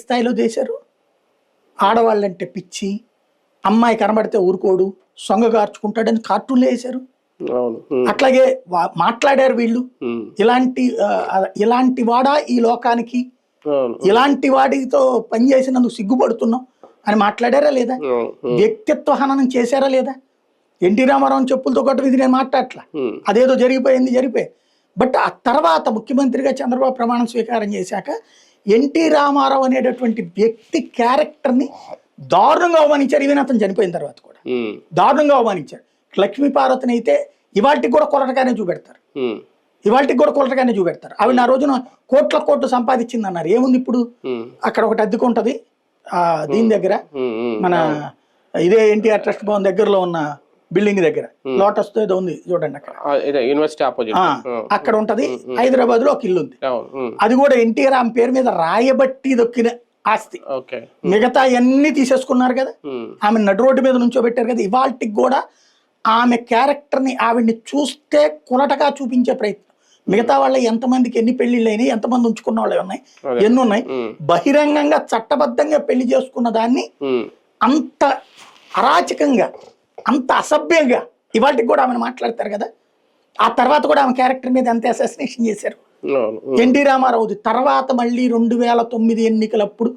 స్థాయిలో చేశారు. ఆడవాళ్ళంటే పిచ్చి, అమ్మాయి కనబడితే ఊరుకోడు, సొంగగార్చుకుంటాడని కార్టూన్లు వేశారు. అట్లాగే మాట్లాడారు వీళ్ళు. ఇలాంటి వాడా ఈ లోకానికి, ఇలాంటి వాడితో పనిచేసినందుకు సిగ్గుపడుతున్నాం అని మాట్లాడారా లేదా? వ్యక్తిత్వ హననం చేశారా లేదా? ఎన్టీ రామారావు చెప్పులతో కొట్టడం ఇది నేను మాట్లాడట్లా, అదేదో జరిగిపోయి. బట్ ఆ తర్వాత ముఖ్యమంత్రిగా చంద్రబాబు ప్రమాణం స్వీకారం చేశాక ఎన్టీ రామారావు అనేటటువంటి వ్యక్తి క్యారెక్టర్ని దారుణంగా అవమానించారు. ఈవెన్ అతను చనిపోయిన తర్వాత కూడా దారుణంగా అవమానించారు. లక్ష్మీ పార్వతిని అయితే ఇవాళకి కూడా కొరటగానే చూపెడతారు. ఆవిడ ఆ రోజున కోట్లు సంపాదించింది అన్నారు. ఏముంది ఇప్పుడు? అక్కడ ఒకటి అద్దెకు ఉంటది దీని దగ్గర, మన ఇదే ఎన్టీఆర్ ట్రస్ట్ భవన్ దగ్గరలో ఉన్న బిల్డింగ్ దగ్గర లోటస్ తో ఏదో ఉంది చూడండి, అక్కడ యూనివర్సిటీ ఆపోజిట్ అక్కడ ఉంటది. హైదరాబాద్ లో ఒక ఇల్లు ఉంది, అది కూడా ఎన్టీఆర్ ఆమె పేరు మీద రాయబట్టి దొక్కిన ఆస్తి. మిగతా అన్ని తీసేసుకున్నారు కదా, ఆమె నడు రోడ్డు మీద నుంచోబెట్టారు కదా. ఇవాళకి కూడా ఆమె క్యారెక్టర్ ని, ఆవిడ్ని చూస్తే కులటగా చూపించే ప్రయత్నం. మిగతా వాళ్ళ ఎంతమందికి ఎన్ని పెళ్లిళ్ళు అయినాయి, ఎంతమంది ఉంచుకున్న వాళ్ళు ఉన్నాయి, ఎన్ని ఉన్నాయి. బహిరంగంగా చట్టబద్ధంగా పెళ్లి చేసుకున్న దాన్ని అంత అరాచకంగా, అంత అసభ్యంగా ఇవాళకి కూడా ఆమెను మాట్లాడతారు కదా. ఆ తర్వాత కూడా ఆమె క్యారెక్టర్ మీద ఎంత అసాసినేషన్ చేశారు. ఎన్టీ రామారావుది తర్వాత మళ్ళీ 2009 ఎన్నికలప్పుడు